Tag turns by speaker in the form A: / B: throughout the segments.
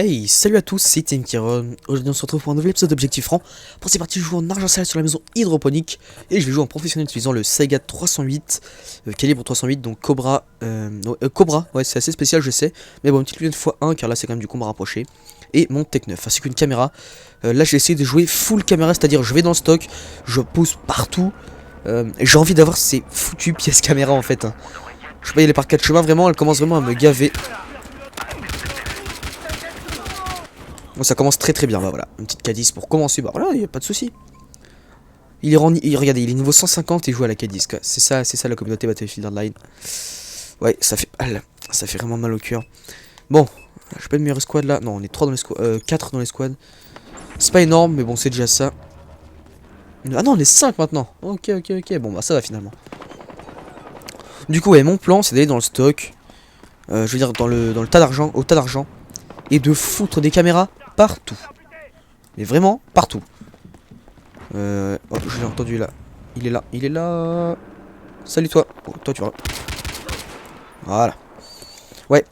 A: Hey, salut à tous, c'est Tim Kiron. Aujourd'hui on se retrouve pour un nouvel épisode d'Objectif Franc. Pour ces parties je joue en argent sale sur la maison hydroponique. Et je vais jouer en professionnel utilisant le Saiga 308 calibre 308, donc Cobra. Cobra, ouais c'est assez spécial je sais. Mais bon, une petite lunette x1 car là c'est quand même du combat rapproché. Et mon Tech 9, ainsi qu'une caméra. Là j'ai essayé de jouer full caméra, c'est-à-dire je vais dans le stock, je pose partout. J'ai envie d'avoir ces foutues pièces caméra en fait. Je sais pas y aller par 4 chemins, vraiment elle commence vraiment à me gaver. Bon, ça commence très très bien, bah voilà, une petite K10 pour commencer, bah voilà, y a pas de souci. Regardez, il est niveau 150 et il joue à la K10, quoi. C'est ça la communauté Battlefield Online. Ouais, ça fait mal, ça fait vraiment mal au cœur. Bon, j'ai pas de meilleure escouade là, non, on est 3 dans les 4 dans l'escouade. C'est pas énorme, mais bon, c'est déjà ça. Ah non, on est 5 maintenant. Ok, bon bah ça va finalement. Du coup, ouais, mon plan, c'est d'aller dans le stock. Je veux dire, dans le tas d'argent, au tas d'argent. Et de foutre des caméras partout. Mais vraiment partout. Oh, je l'ai entendu là. Il est là. Salut toi. Oh, toi tu vas. Voilà. Ouais.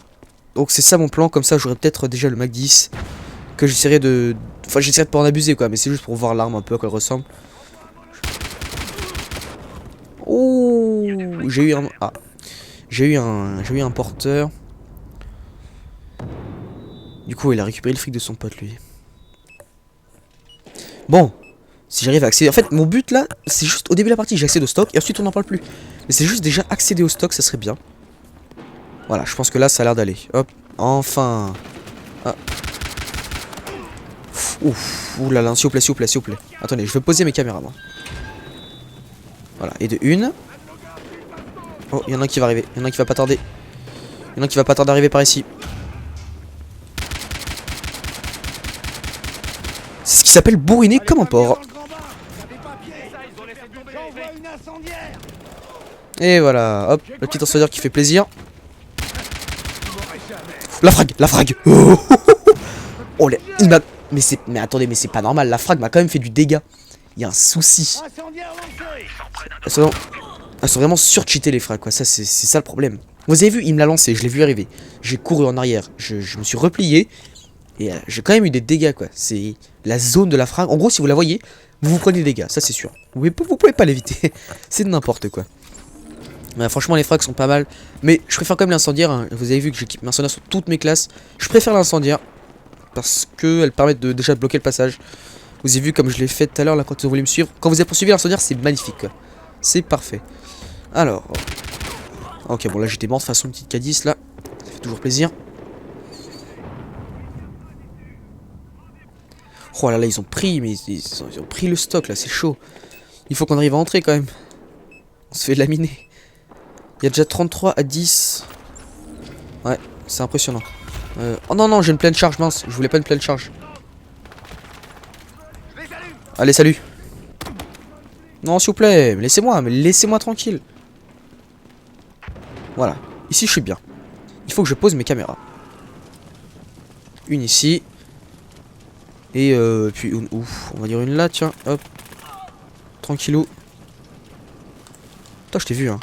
A: Donc c'est ça mon plan. Comme ça j'aurai peut-être déjà le Mac 10. Que j'essaierai de. Enfin j'essaierai de pas en abuser quoi. Mais c'est juste pour voir l'arme un peu à quoi elle ressemble. Oh. J'ai eu un. Ah. J'ai eu un porteur. Du coup il a récupéré le fric de son pote lui. Bon. Si j'arrive à accéder... En fait, mon but là, c'est juste au début de la partie, j'accède au stock et ensuite on n'en parle plus. Mais c'est juste déjà accéder au stock, ça serait bien. Voilà, je pense que là, ça a l'air d'aller. Hop, enfin. Ah. Ouf, oulala, s'il vous plaît. Attendez, je vais poser mes caméras, moi. Voilà, et de une. Oh, il y en a un qui va arriver. Il y en a un qui va pas tarder. Il y en a un qui va pas tarder d'arriver par ici. C'est ce qui s'appelle bourriner comme un porc. Et voilà, hop, le petit incendiaire qui fait plaisir. La frag. Oh, il m'a... Mais attendez, mais c'est pas normal, la frag m'a quand même fait du dégât. Il y a un souci. Elles sont vraiment surcheatées les frags, quoi. Ça, c'est ça le problème. Vous avez vu, il me l'a lancé, je l'ai vu arriver. J'ai couru en arrière, je me suis replié. Et j'ai quand même eu des dégâts, quoi. C'est la zone de la frag. En gros, si vous la voyez, vous prenez des dégâts, ça c'est sûr. Vous pouvez pas l'éviter. C'est n'importe quoi. Franchement les frags sont pas mal. Mais je préfère quand même l'incendiaire, hein. Vous avez vu que j'équipe l'incendiaire sur toutes mes classes. Je préfère l'incendiaire parce qu'elles permettent de déjà bloquer le passage. Vous avez vu comme je l'ai fait tout à l'heure là quand vous voulez me suivre. Quand vous avez poursuivi l'incendiaire c'est magnifique quoi. C'est parfait. Alors ok bon là j'étais mort de façon une petite K10 là. Ça fait toujours plaisir. Oh là là ils ont pris. Mais ils ont pris le stock là, c'est chaud. Il faut qu'on arrive à entrer quand même. On se fait laminer. Il y a déjà 33 à 10. Ouais, c'est impressionnant. Oh non, j'ai une pleine charge, mince. Je voulais pas une pleine charge. Allez, salut. Non, s'il vous plaît, laissez-moi tranquille. Voilà, ici je suis bien. Il faut que je pose mes caméras. Une ici. Et puis une ouf. On va dire une là, tiens, hop. Tranquillou. Toi, je t'ai vu, hein.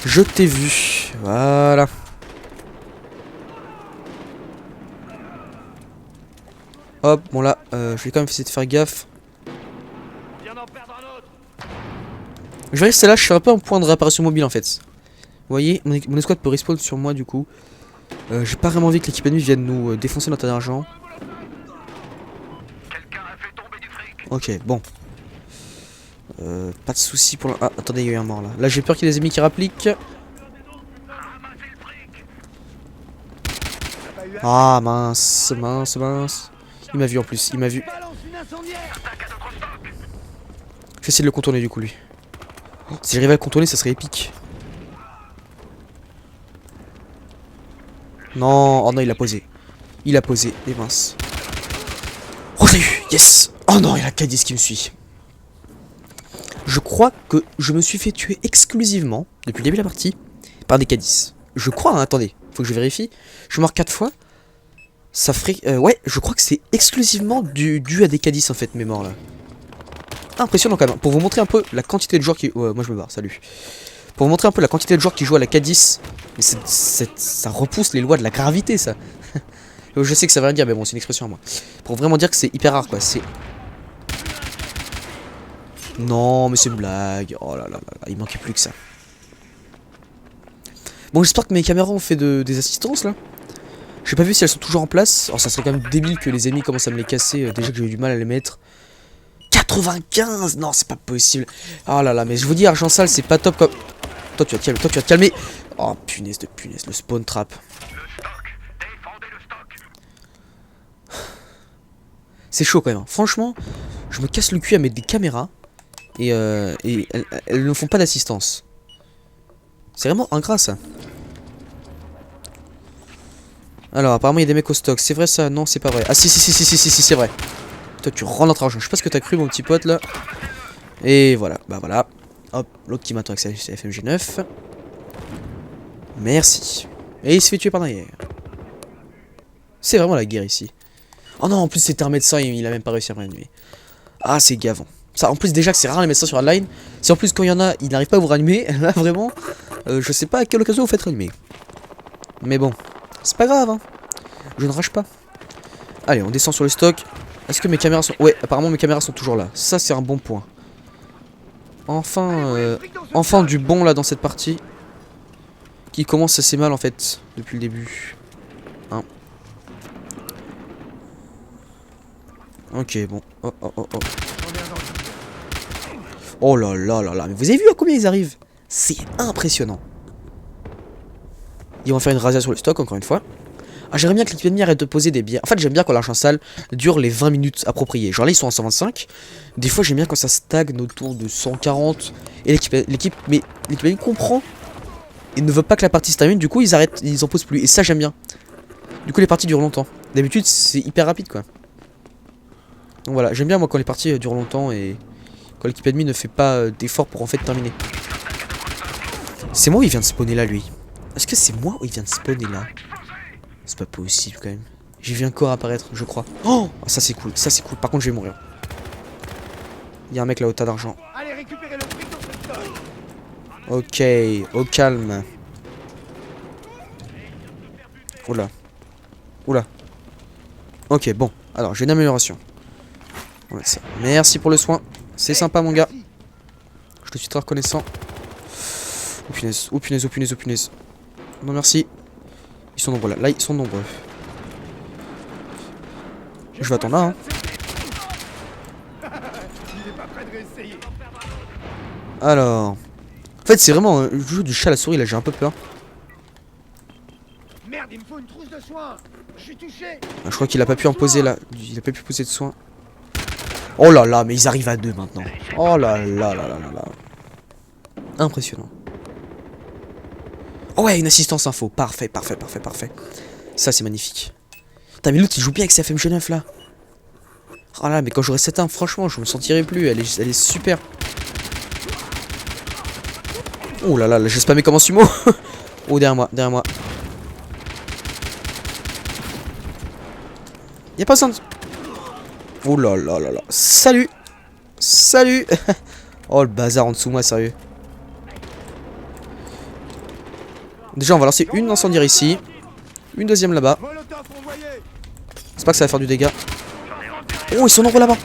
A: Je t'ai vu. Voilà. Hop, bon là, je vais quand même essayer de faire gaffe. Je vais rester là, je suis un peu en point de réapparition mobile en fait. Vous voyez, mon escouade peut respawn sur moi du coup. J'ai pas vraiment envie que l'équipe ennemie vienne nous défoncer notre tas d'argent. Ok, bon. Pas de soucis pour la... Ah, attendez, il y a eu un mort là. Là, j'ai peur qu'il y ait des ennemis qui rappliquent. Ah, mince. Il m'a vu en plus, Je vais essayer de le contourner du coup, lui. Oh, si j'arrivais à le contourner, ça serait épique. Non, oh non, il a posé. Et mince. Oh, salut, yes. Oh non, il y a la K10 qui me suit. Je crois que je me suis fait tuer exclusivement, depuis le début de la partie, par des K10. Je crois, hein, attendez, faut que je vérifie. Je suis mort 4 fois. Ça ferait... ouais, je crois que c'est exclusivement dû à des K10 en fait, mes morts là. Impressionnant quand même. Pour vous montrer un peu la quantité de joueurs qui... Ouais, moi je me barre, salut. Pour vous montrer un peu la quantité de joueurs qui jouent à la K10. Mais ça repousse les lois de la gravité, ça. Je sais que ça veut rien dire, mais bon, c'est une expression à moi. Pour vraiment dire que c'est hyper rare, quoi. C'est... Non, mais c'est une blague. Oh là là là là, il manquait plus que ça. Bon, j'espère que mes caméras ont fait des assistances, là. J'ai pas vu si elles sont toujours en place. Alors, ça serait quand même débile que les ennemis commencent à me les casser. Déjà que j'ai eu du mal à les mettre. 95! Non, c'est pas possible. Oh là là, mais je vous dis, argent sale, c'est pas top comme... Toi, tu vas te calmer. Oh, punaise de punaise, le spawn trap. C'est chaud quand même. Franchement, je me casse le cul à mettre des caméras. Et elles ne font pas d'assistance. C'est vraiment ingrat ça. Alors apparemment il y a des mecs au stock. C'est vrai ça? Non c'est pas vrai. Ah si c'est vrai. Toi tu rends notre argent. Je sais pas ce que t'as cru mon petit pote là. Et voilà. Bah voilà. Hop. L'autre qui m'attend avec sa FMG 9. Merci. Et il se fait tuer par derrière. C'est vraiment la guerre ici. Oh non en plus c'était un médecin. Il a même pas réussi à me réanimer. Ah c'est gavant. Ça, en plus déjà que c'est rare les médecins sur Hardline. Si en plus quand il y en a, ils n'arrivent pas à vous ranimer, là vraiment, je sais pas à quelle occasion vous faites ranimer. Mais bon, c'est pas grave, hein. Je ne rage pas. Allez, on descend sur le stock. Est-ce que mes caméras sont... Ouais, apparemment mes caméras sont toujours là. Ça c'est un bon point. Enfin du bon là dans cette partie. Qui commence assez mal en fait, depuis le début. Hein. Ok, bon. Oh. Oh là là là là, mais vous avez vu à combien ils arrivent? C'est impressionnant. Ils vont faire une razzia sur le stock encore une fois. Ah j'aimerais bien que l'équipe ennemie arrête de poser des bières. En fait j'aime bien quand l'argent sale dure les 20 minutes appropriées. Genre là ils sont à 125. Des fois j'aime bien quand ça stagne autour de 140. Et l'équipe ennemie comprend. Et ne veut pas que la partie se termine. Du coup ils arrêtent, ils en posent plus. Et ça j'aime bien. Du coup les parties durent longtemps. D'habitude c'est hyper rapide quoi. Donc voilà, j'aime bien moi quand les parties durent longtemps et... Quand l'équipe ennemie ne fait pas d'effort pour en fait terminer. C'est moi où il vient de spawner là lui? Est-ce que c'est moi où il vient de spawner là? C'est pas possible quand même. J'ai vu un corps apparaître je crois. Oh ça c'est cool, ça c'est cool. Par contre je vais mourir. Il y a un mec là au tas d'argent. Ok, au calme. Oula. Oula. Ok bon, alors j'ai une amélioration. Ouais, ça. Merci pour le soin. C'est sympa mon gars. Je te suis très reconnaissant. Oh punaise, oh punaise, oh punaise, oh punaise. Non merci. Ils sont nombreux là, là ils sont nombreux. Je vais attendre là hein. Alors. En fait c'est vraiment le jeu du chat à la souris là, j'ai un peu peur. Merde, il me faut une trousse de soins. Je suis touché. Je crois qu'il a pas pu en poser là. Il a pas pu poser de soins. Oh là là, mais ils arrivent à deux maintenant. Oh là là là là là là. Impressionnant. Oh ouais, une assistance info. Parfait. Ça c'est magnifique. Putain mais l'autre il joue bien avec sa FMG 9 là. Oh là mais quand j'aurai cette arme franchement je me sentirai plus. Elle est super. Oh là là, j'ai spammé comme un sumo. Oh derrière moi. Y'a pas ça. Oh là là là là. Salut. Oh le bazar en dessous moi sérieux. Déjà on va lancer une incendiaire ici. Une deuxième là-bas. C'est pas que ça va faire du dégât. Oh ils sont nombreux là-bas.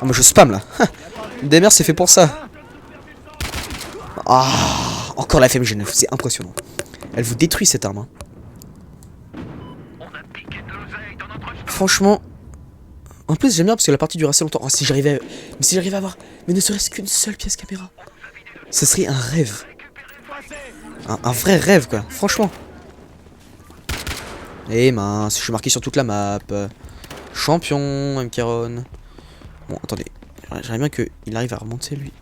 A: Oh mais je spam là. DMR c'est fait pour ça. Ah encore la FMG 9, c'est impressionnant. Elle vous détruit cette arme hein. Franchement. En plus j'aime bien parce que la partie dure assez longtemps. Oh si j'arrivais à avoir. Mais ne serait-ce qu'une seule pièce caméra. Ce serait un rêve. Un vrai rêve quoi. Franchement. Eh mince, je suis marqué sur toute la map. Champion, MKron. Bon attendez. J'aimerais bien qu'il arrive à remonter lui.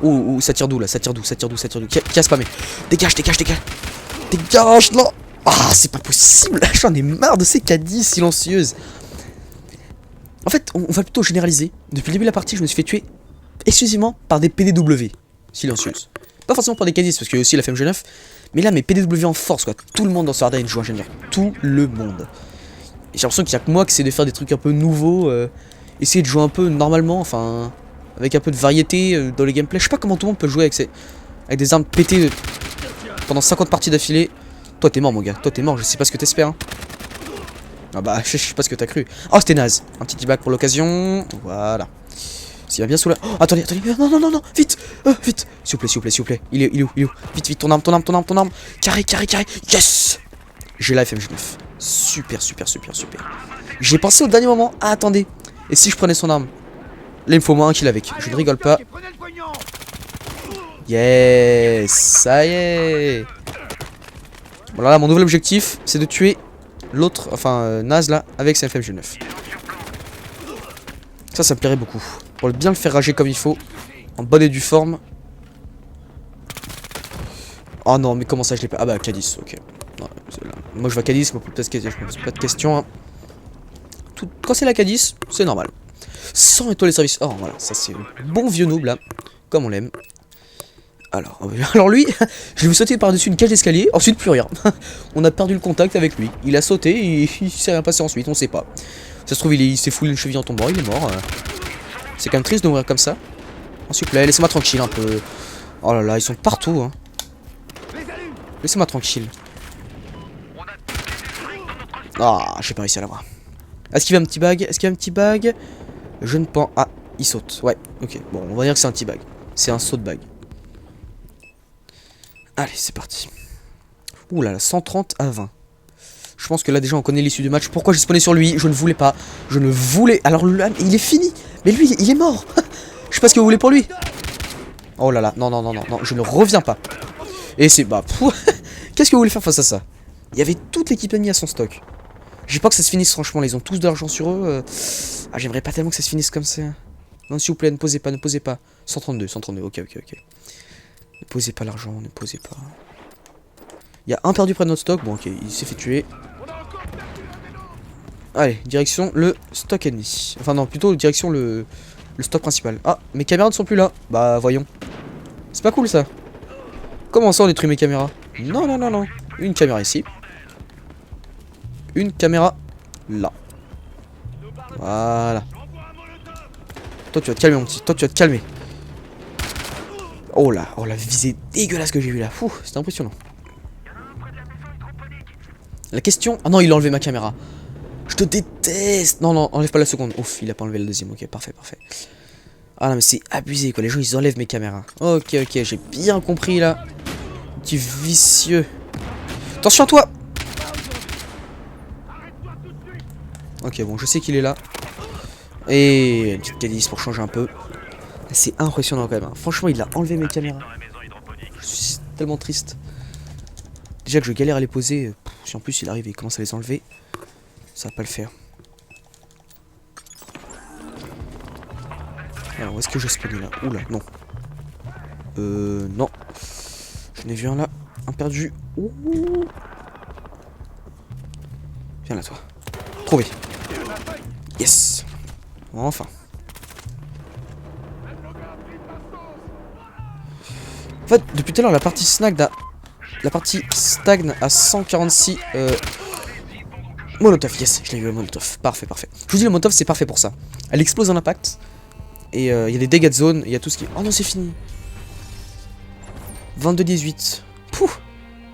A: Ouh, ça tire d'où là? Ça tire d'où? Qui a spammé? Dégage là. Ah, c'est pas possible. J'en ai marre de ces caddies silencieuses. En fait, on va plutôt généraliser. Depuis le début de la partie, je me suis fait tuer exclusivement par des PDW silencieuses. Pas forcément par des caddies, parce qu'il y a aussi la FMG 9. Mais là, mes PDW en force, quoi. Tout le monde dans ce Hardline joue ingénieur. Tout le monde. Et j'ai l'impression qu'il n'y a que moi qui essaie de faire des trucs un peu nouveaux. Essayer de jouer un peu normalement, enfin... Avec un peu de variété dans les gameplays. Je sais pas comment tout le monde peut jouer avec des armes pétées pendant 50 parties d'affilée. Toi t'es mort mon gars, toi t'es mort, je sais pas ce que t'espères hein. Ah bah je sais pas ce que t'as cru. Oh c'était naze. Un petit D-bag pour l'occasion. Voilà. S'il va bien sous la... Oh attendez, attendez, non, non, non, non, vite, vite. S'il vous plaît, s'il vous plaît, s'il vous plaît. Il est où, il est où? Vite, vite, ton arme, ton arme, ton arme, ton arme. Carré, carré, carré. Yes. J'ai la FMG9. Super, super, super, super. J'ai pensé au dernier moment. Ah attendez. Et si je prenais son arme? Là il me faut au moins un kill avec. Je ne rigole pas. Yes. Ça y est. Voilà, mon nouvel objectif, c'est de tuer l'autre, enfin Naz là, avec sa FMG9. Ça me plairait beaucoup. Pour bien le faire rager comme il faut. En bonne et due forme. Oh non, mais comment ça je l'ai pas... Ah bah Cadiz, ok. Non, moi je vois Cadiz, je me pose pas de questions. Hein. Quand c'est la Cadiz, c'est normal. 100 étoiles de service. Oh voilà, ça c'est bon vieux noob là. Comme on l'aime. Alors lui, je lui ai sauté par-dessus une cage d'escalier, ensuite plus rien. On a perdu le contact avec lui. Il a sauté et il s'est rien passé ensuite, on sait pas. Ça se trouve il s'est foulé une cheville en tombant, il est mort. C'est quand même triste de mourir comme ça. S'il vous plaît, laissez-moi tranquille un peu. Oh là là, ils sont partout. Hein. Laissez-moi tranquille. Ah, j'ai pas réussi à l'avoir. Est-ce qu'il y a un petit bag? Est-ce qu'il y a un petit bag? Je ne pense... Ah, il saute. Ouais, ok. Bon, on va dire que c'est un petit bag. C'est un saut de bag. Allez, c'est parti. Ouh là là, 130 à 20. Je pense que là déjà on connaît l'issue du match. Pourquoi j'ai spawné sur lui? Je ne voulais pas. Je ne voulais... Alors là, il est fini. Mais lui, il est mort. Je sais pas ce que vous voulez pour lui. Oh là là, non, non, non, non, non, je ne reviens pas. Et c'est... Bah, qu'est-ce que vous voulez faire face à ça? Il y avait toute l'équipe ennemie à son stock. J'ai pas que ça se finisse franchement, là, ils ont tous de l'argent sur eux. Ah, j'aimerais pas tellement que ça se finisse comme ça. Non, s'il vous plaît, ne posez pas, ne posez pas. 132, 132, ok, ok, ok. Ne posez pas l'argent, ne posez pas. Il y a un perdu près de notre stock, bon ok, il s'est fait tuer. Allez, direction le stock ennemi. Enfin non, plutôt direction le stock principal. Ah, mes caméras ne sont plus là. Bah voyons. C'est pas cool ça. Comment ça on détruit mes caméras? Non, non, non, non. Une caméra ici. Une caméra là. Voilà. Toi tu vas te calmer mon petit, toi tu vas te calmer. Oh là, oh la visée dégueulasse que j'ai vue là. Fou, c'était impressionnant. La question... Ah non, il a enlevé ma caméra. Je te déteste. Non, non, enlève pas la seconde. Ouf, il a pas enlevé la deuxième. Ok, parfait, parfait. Ah non, mais c'est abusé quoi. Les gens, ils enlèvent mes caméras. Ok, ok, j'ai bien compris là. Petit vicieux. Attention à toi. Ok, bon, je sais qu'il est là. Et une petite Cadiz pour changer un peu. C'est impressionnant quand même. Hein. Franchement, il a enlevé mes caméras. Je suis tellement triste. Déjà que je galère à les poser. Si en plus il arrive et il commence à les enlever, ça va pas le faire. Alors, où est-ce que je spawn là? Oula, non. Non. J'en ai vu un là. Un perdu. Ouh. Viens là, toi. Trouvé. Yes. Enfin. En fait, depuis tout à l'heure, la partie stagne à 146 Molotov. Yes, je l'ai vu le Molotov. Parfait, parfait. Je vous dis, le Molotov, c'est parfait pour ça. Elle explose en impact. Et il y a des dégâts de zone. Il y a tout ce qui... Oh non, c'est fini. 22-18. Pouf.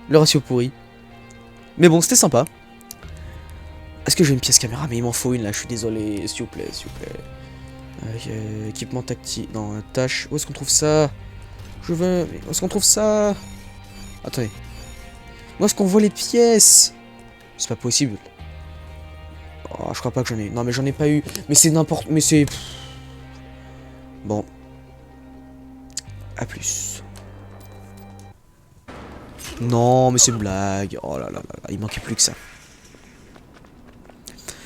A: Le ratio pourri. Mais bon, c'était sympa. Est-ce que j'ai une pièce caméra? Mais il m'en faut une là, je suis désolé. S'il vous plaît, s'il vous plaît. Équipement tactile. Non, tâche. Où est-ce qu'on trouve ça? Je veux... Où est-ce qu'on trouve ça? Attendez. Où est-ce qu'on voit les pièces? C'est pas possible. Oh, je crois pas que j'en ai... Non, mais j'en ai pas eu. Mais c'est n'importe... Mais c'est... Bon. A plus. Non, mais c'est une blague. Oh là là là là. Il manquait plus que ça.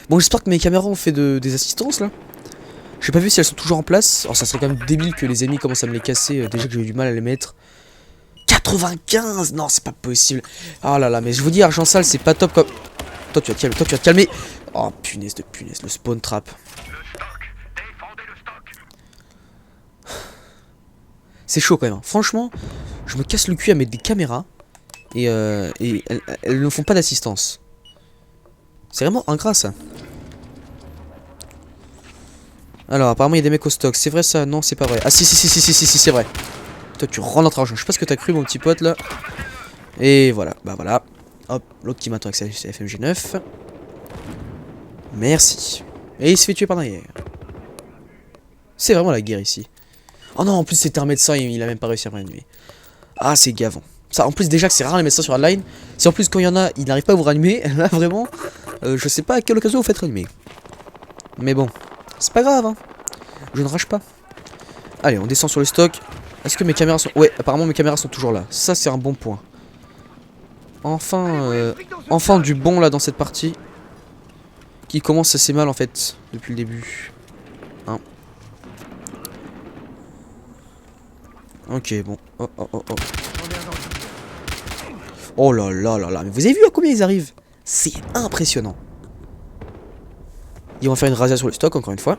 A: Bon, j'espère que mes caméras ont fait des assistances, là. J'ai pas vu si elles sont toujours en place. Alors, ça serait quand même débile que les ennemis commencent à me les casser. Déjà que j'ai eu du mal à les mettre. 95! Non, c'est pas possible. Oh là là, mais je vous dis, argent sale, c'est pas top comme... Toi, tu vas te calmer. Toi, tu vas te calmer. Oh, punaise de punaise. Le spawn trap. C'est chaud quand même. Franchement, je me casse le cul à mettre des caméras. Et elles ne font pas d'assistance. C'est vraiment ingrat ça. Alors apparemment il y a des mecs au stock. C'est vrai ça? Non c'est pas vrai. Ah si c'est vrai. Toi tu rends notre argent. Je sais pas ce que t'as cru mon petit pote là. Et voilà. Bah voilà. Hop, l'autre qui m'attend avec sa FMG9. Merci. Et il se fait tuer par derrière. C'est vraiment la guerre ici. Oh non, en plus c'était un médecin, il a même pas réussi à me réanimer. Ah, c'est gavant. Ça, en plus déjà que c'est rare les médecins sur Hardline. Si en plus quand il y en a, il n'arrive pas à vous réanimer, là vraiment, je sais pas à quelle occasion vous faites réanimer. Mais bon, c'est pas grave, hein. Je ne rage pas. Allez, on descend sur le stock. Est-ce que mes caméras sont... Ouais, apparemment mes caméras sont toujours là. Ça, c'est un bon point. Enfin du bon là dans cette partie. Qui commence assez mal en fait, depuis le début. Hein. Ok, bon. Oh, oh, oh, oh. Oh là là là là. Mais vous avez vu à combien ils arrivent? C'est impressionnant. Ils vont faire une razzia sur le stock encore une fois.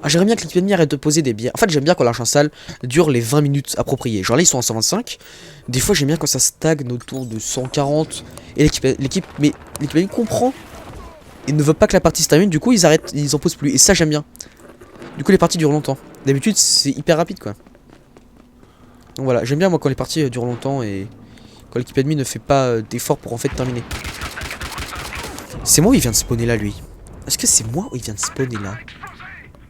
A: Ah, j'aimerais bien que l'équipe ennemie arrête de poser des bières. En fait, j'aime bien quand l'argent sale dure les 20 minutes appropriées. Genre là, ils sont à 125. Des fois, j'aime bien quand ça stagne autour de 140. Et l'équipe ennemie comprend. Et ne veut pas que la partie se termine. Du coup, ils arrêtent, ils en posent plus. Et ça, j'aime bien. Du coup, les parties durent longtemps. D'habitude, c'est hyper rapide, quoi. Donc voilà, j'aime bien moi quand les parties durent longtemps et quand l'équipe ennemie ne fait pas d'effort pour en fait terminer. C'est moi où il vient de spawner là, lui? Est-ce que c'est moi où il vient de spawner là?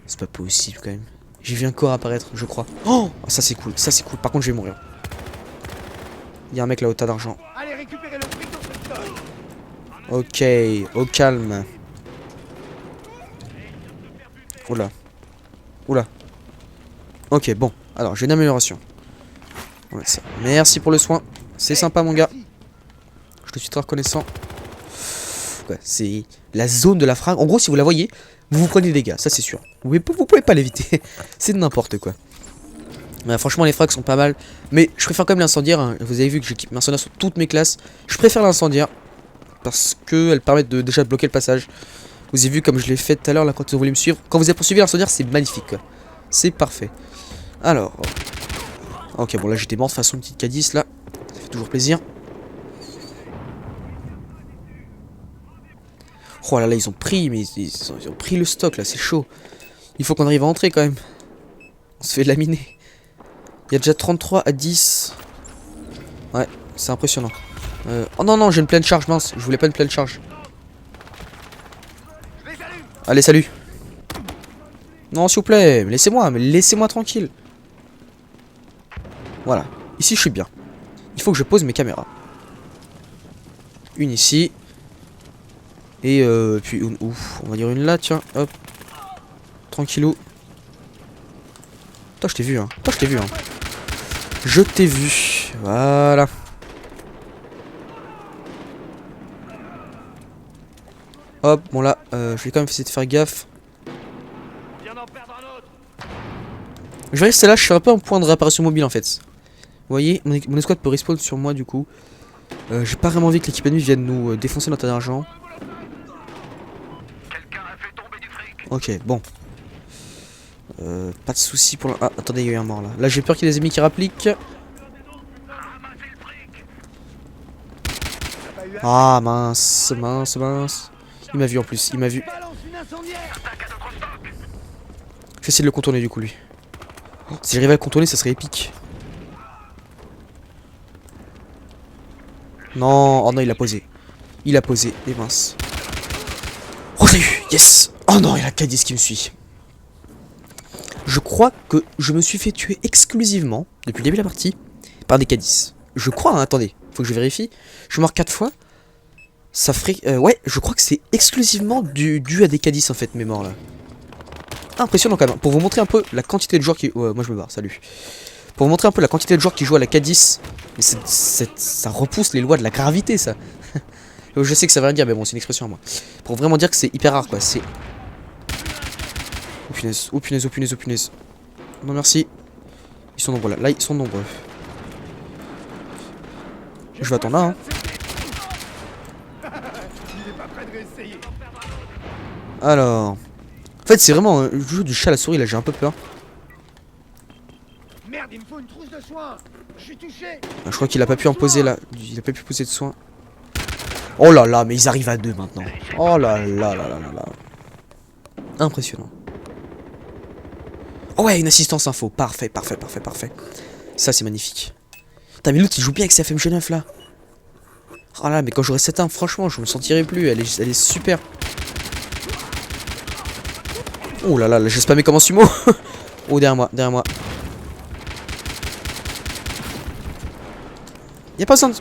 A: C'est pas possible quand même. J'ai vu un corps apparaître, je crois. Oh, ça c'est cool, ça c'est cool. Par contre, je vais mourir. Il y a un mec là au tas d'argent. Ok, au calme. Oula. Oula. Ok, bon. Alors, j'ai une amélioration. Ouais, ça. Merci pour le soin. C'est sympa, mon gars. Je te suis très reconnaissant. Ouais, c'est la zone de la frag. En gros, si vous la voyez, vous prenez des dégâts, ça c'est sûr. Vous pouvez pas l'éviter. C'est n'importe quoi. Franchement, les frags sont pas mal. Mais je préfère quand même l'incendiaire. Hein. Vous avez vu que j'équipe l'incendiaire sur toutes mes classes. Je préfère l'incendiaire. Parce qu'elles permettent de déjà bloquer le passage. Vous avez vu comme je l'ai fait tout à l'heure là quand vous voulez me suivre. Quand vous avez poursuivi l'incendiaire, c'est magnifique. C'est parfait. Alors. Ok, bon là j'étais mort de façon une petite K10 là. Ça fait toujours plaisir. Oh là là, ils ont pris, mais ils ont pris le stock là, c'est chaud. Il faut qu'on arrive à entrer quand même. On se fait laminer. Il y a déjà 33 à 10. Ouais, c'est impressionnant. Oh non, non, j'ai une pleine charge, mince. Je voulais pas une pleine charge. Allez, salut. Non, s'il vous plaît, laissez-moi tranquille. Voilà, ici je suis bien. Il faut que je pose mes caméras. Une ici. Et puis une ouf, on va dire une là, tiens, hop. Tranquillou. Toi je t'ai vu, hein. Toi je t'ai vu, hein. Je t'ai vu. Voilà. Hop, bon là, je vais quand même essayer de faire gaffe. Je vais rester là, je suis un peu en point de réapparition mobile en fait. Vous voyez, mon escouade peut respawn sur moi du coup. J'ai pas vraiment envie que l'équipe ennemie vienne nous défoncer notre tas d'argent. Ok, bon. Pas de soucis pour la... Ah, attendez, il y a eu un mort là. Là, j'ai peur qu'il y ait des ennemis qui rappliquent. Ah, mince, mince, mince. Il m'a vu en plus, il m'a vu. Je vais essayer de le contourner du coup, lui. Oh, si j'arrivais à le contourner, ça serait épique. Non, oh non, il a posé. Il a posé, et mince. Oh, salut, yes. Oh non, il y a K10 qui me suit. Je crois que je me suis fait tuer exclusivement, depuis le début de la partie, par des K10. Je crois, hein, attendez, faut que je vérifie. Je suis mort 4 fois. Ça ferait... ouais, je crois que c'est exclusivement dû à des K10 en fait, mes morts là. Impressionnant quand même. Pour vous montrer un peu la quantité de joueurs qui... Ouais, moi je me barre, salut. Pour vous montrer un peu la quantité de joueurs qui jouent à la K10. Mais ça repousse les lois de la gravité, ça. Je sais que ça veut rien dire, mais bon, c'est une expression à moi. Pour vraiment dire que c'est hyper rare, quoi. C'est... Oh punaise, oh punaise, oh punaise, oh punaise. Non, merci. Ils sont nombreux là. Là, ils sont nombreux. Je vais attendre là, hein. Alors... En fait, c'est vraiment un jeu du chat à la souris, là, j'ai un peu peur. Merde, il me faut une trousse de soins. Je suis touché. Je crois qu'il a pas pu en poser là. Il a pas pu poser de soins. Oh là là, mais ils arrivent à 2 maintenant. Oh là là là là là là. Impressionnant. Oh ouais, une assistance info. Parfait, parfait, parfait, parfait. Ça, c'est magnifique. Putain, mais l'autre, il joue bien avec sa FMG9 là. Oh là, mais quand j'aurai cette arme, franchement, je me sentirai plus. Elle est super. Oh là là, j'ai spammé comme un sumo. Oh, derrière moi, derrière moi. Y'a pas besoin de...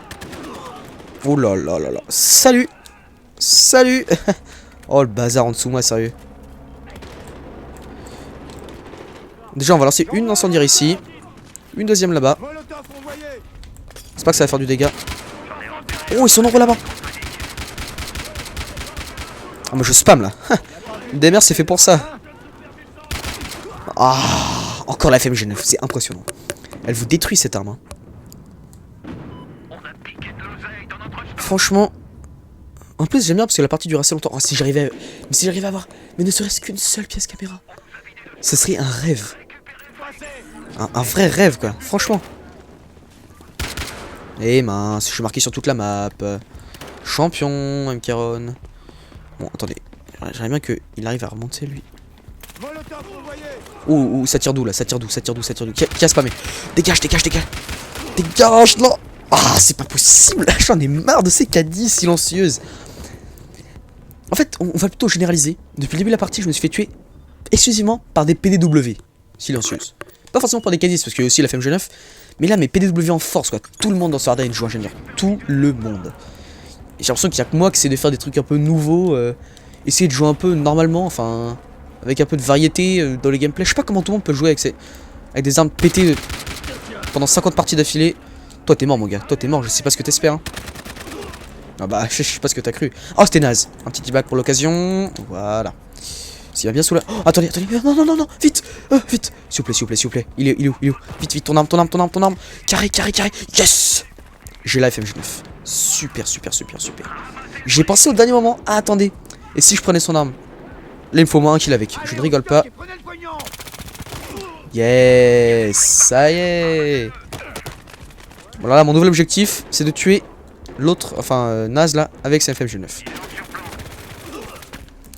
A: Oh là là là là. Salut. Salut. Oh, le bazar en dessous moi, sérieux. Déjà, on va lancer une incendiaire ici. Une deuxième là-bas. C'est pas que ça va faire du dégât. Oh, ils sont nombreux là-bas. Ah, mais je spam là. DMR, c'est fait pour ça. Ah, encore la FMG9, c'est impressionnant. Elle vous détruit cette arme. Hein. Franchement. En plus, j'aime bien parce que la partie dure assez longtemps. Oh, si j'arrivais à avoir. Mais ne serait-ce qu'une seule pièce caméra. Ce serait un rêve. Un vrai rêve, quoi. Franchement. Eh mince, je suis marqué sur toute la map. Champion, MKron. Bon, attendez. J'aimerais bien qu'il arrive à remonter, lui. Ouh, ça tire d'où, là? Ça tire d'où? Qui a spammé? Dégage, dégage, dégage. Dégage, là. Ah, c'est pas possible. J'en ai marre de ces caddies silencieuses. En fait, on va plutôt généraliser. Depuis le début de la partie, je me suis fait tuer exclusivement par des PDW silencieuses. Pas forcément par des caddies, parce qu'il y a aussi la FMG9. Mais là, mes PDW en force, quoi. Tout le monde dans ce Hardline joue ingénieur. Tout le monde. Et j'ai l'impression qu'il n'y a que moi qui essaie de faire des trucs un peu nouveaux. Essayer de jouer un peu normalement, enfin... Avec un peu de variété dans les gameplays. Je sais pas comment tout le monde peut jouer avec des armes pétées pendant 50 parties d'affilée. Toi, t'es mort, mon gars. Toi, t'es mort. Je sais pas ce que t'espères. Hein. Ah bah, je sais pas ce que t'as cru. Oh, c'était naze. Un petit back pour l'occasion. Voilà. S'il va bien sous la... Oh, attendez, attendez. Non, non, non, non. Vite. Vite. S'il vous plaît, s'il vous plaît, s'il vous plaît. Il est où? Vite, vite. Ton arme. Carré. Yes. J'ai la FMG9. Super. J'ai pensé au dernier moment. Ah, attendez. Et si je prenais son arme? Là, il me faut moins un kill avec. Je ne rigole pas. Yes. Ça y est. Voilà, mon nouvel objectif, c'est de tuer l'autre, enfin, Naz là, avec sa FMG9.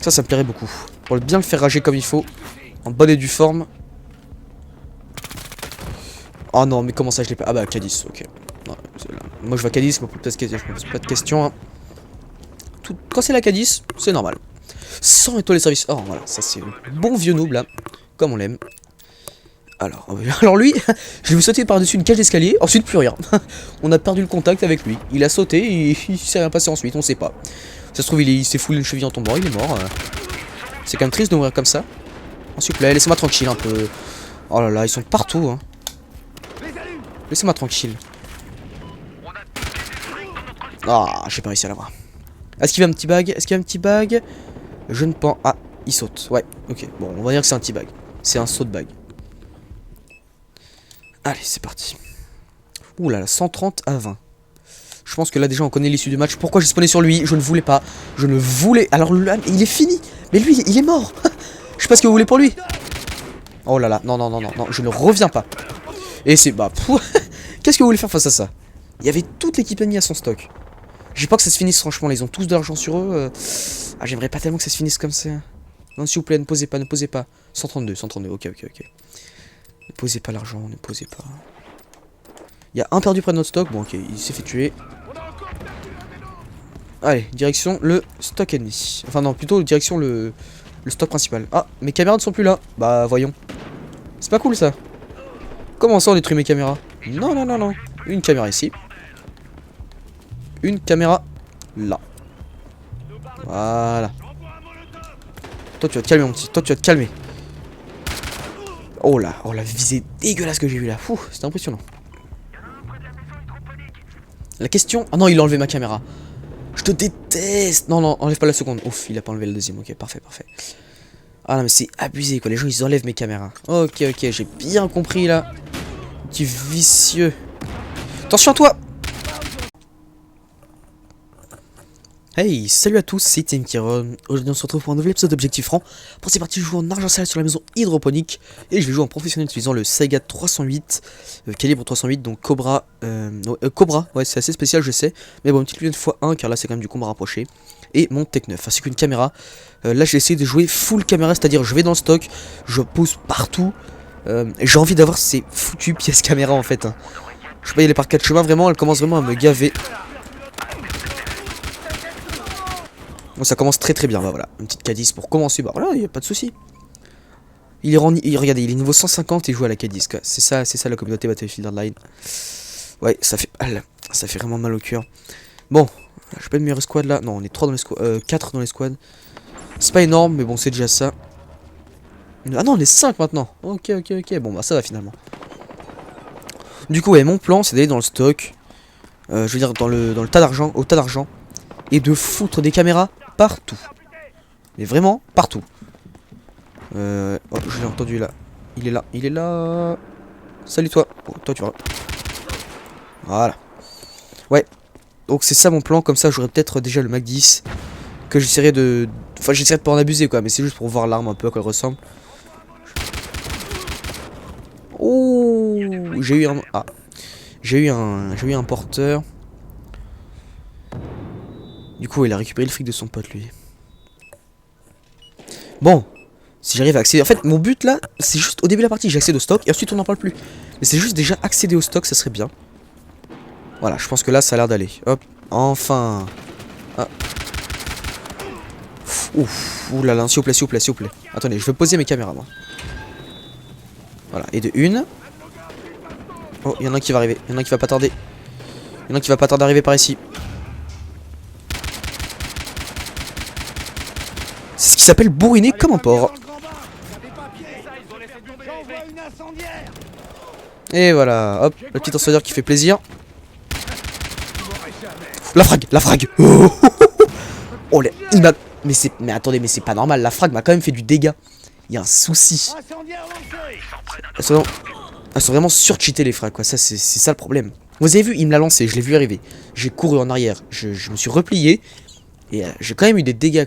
A: Ça me plairait beaucoup. Pour bien le faire rager comme il faut. En bonne et due forme. Oh non, mais comment ça je l'ai pas... Ah bah, Cadiz, ok. Non, moi je vois Cadiz, je me pose pas de questions. Hein. Quand c'est la Cadiz, c'est normal. 100 étoiles de service. Oh voilà, ça c'est bon vieux noob là. Comme on l'aime. Alors lui, je lui ai sauté par-dessus une cage d'escalier, ensuite plus rien. On a perdu le contact avec lui. Il a sauté et il s'est rien passé ensuite, on sait pas. Ça se trouve, il s'est foulé une cheville en tombant, il est mort. C'est quand même triste de mourir comme ça. S'il vous plaît, laissez-moi tranquille un peu. Oh là là, ils sont partout. Hein. Laissez-moi tranquille. Ah, j'ai pas réussi à l'avoir. Est-ce qu'il y a un petit bag? Je ne pense... Ah, il saute. Ouais, ok. Bon, on va dire que c'est un petit bag. C'est un saut de bag. Allez, c'est parti. Ouh là là, 130 à 20. Je pense que là, déjà, on connaît l'issue du match. Pourquoi j'ai spawné sur lui? Je ne voulais pas. Je ne voulais... Alors, là, il est fini. Mais lui, il est mort. Je sais pas ce que vous voulez pour lui. Oh là là, non, je ne reviens pas. Et c'est... Bah, qu'est-ce que vous voulez faire face à ça? Il y avait toute l'équipe ennemie à son stock. J'ai pas que ça se finisse, franchement. Là, ils ont tous de l'argent sur eux. Ah, j'aimerais pas tellement que ça se finisse comme ça. Non, s'il vous plaît, ne posez pas. 132, ok. Ne posez pas l'argent, ne posez pas. Il y a un perdu près de notre stock. Bon, ok, il s'est fait tuer. Allez, direction le stock ennemi. Enfin, non, plutôt direction le stock principal. Ah, mes caméras ne sont plus là. Bah, voyons. C'est pas cool ça. Comment ça, on détruit mes caméras? Non. Une caméra ici. Une caméra là. Voilà. Toi, tu vas te calmer, mon petit. Toi, tu vas te calmer. Oh là, la visée dégueulasse que j'ai vue là. Fou, c'était impressionnant. La question... Ah non, il a enlevé ma caméra. Je te déteste. Non, enlève pas la seconde. Ouf, il a pas enlevé la deuxième. Ok, parfait. Ah non, mais c'est abusé quoi. Les gens, ils enlèvent mes caméras. Ok, j'ai bien compris là. Petit vicieux. Attention à toi. Hey, salut à tous, c'est Team Kiron. Aujourd'hui on se retrouve pour un nouvel épisode d'Objectif Franc. Pour cette partie je joue en argent-sale sur la maison hydroponique. Et je vais jouer en professionnel utilisant le Saiga 308, calibre 308, donc Cobra. Cobra, ouais c'est assez spécial je sais. Mais bon, une petite lunette x1 car là c'est quand même du combat rapproché. Et mon Tech 9, ainsi qu'une caméra. Là j'ai essayé de jouer full caméra, c'est-à-dire je vais dans le stock, je pose partout. J'ai envie d'avoir ces foutues pièces caméra en fait. Hein. Je sais pas, il est par 4 chemins, vraiment, elle commence vraiment à me gaver. Bon, ça commence très très bien, bah voilà. Une petite K10 pour commencer, bah voilà, il n'y a pas de souci. Regardez, il est niveau 150 et il joue à la K10, quoi. C'est ça la communauté Battlefield Hardline. Ouais, ça fait vraiment mal au cœur. Bon, j'ai pas de meilleure escouade là. Non, on est 3 dans les squads, 4 dans les squads. C'est pas énorme, mais bon, c'est déjà ça. Ah non, on est 5 maintenant. Ok, bon bah ça va finalement. Du coup, ouais, mon plan, c'est d'aller dans le stock. Je veux dire, dans le tas d'argent, au tas d'argent. Et de foutre des caméras partout. Mais vraiment, partout. Oh, je l'ai entendu là. Il est là. Salut toi. Oh, toi tu vas. Voilà. Ouais. Donc c'est ça mon plan, comme ça j'aurai peut-être déjà le Mac 10. Que j'essaierai de... Enfin j'essaierai de pas en abuser quoi, mais c'est juste pour voir l'arme un peu à quoi elle ressemble. Oh, j'ai eu un... Ah. J'ai eu un porteur. Du coup il a récupéré le fric de son pote lui. Bon. Si j'arrive à accéder... En fait mon but là, c'est juste au début de la partie j'accède au stock et ensuite on n'en parle plus. Mais c'est juste déjà accéder au stock, ça serait bien. Voilà, je pense que là ça a l'air d'aller. Hop, enfin. Ah. Ouf, oulala, s'il vous plaît. Attendez, je vais poser mes caméras moi. Voilà, et de une. Oh, il y en a un qui va arriver. Il y en a un qui va pas tarder. Il y en a un qui va pas tarder d'arriver par ici. C'est ce qui s'appelle bourriner comme un porc. Et voilà, hop, le petit incendiaire qui fait plaisir. La frag. Oh, oh mais attendez, mais c'est pas normal, la frag m'a quand même fait du dégât. Il y a un souci. Elles sont vraiment surcheatées les frags quoi, ça c'est ça le problème. Vous avez vu, il me l'a lancé, je l'ai vu arriver. J'ai couru en arrière, je me suis replié. Et j'ai quand même eu des dégâts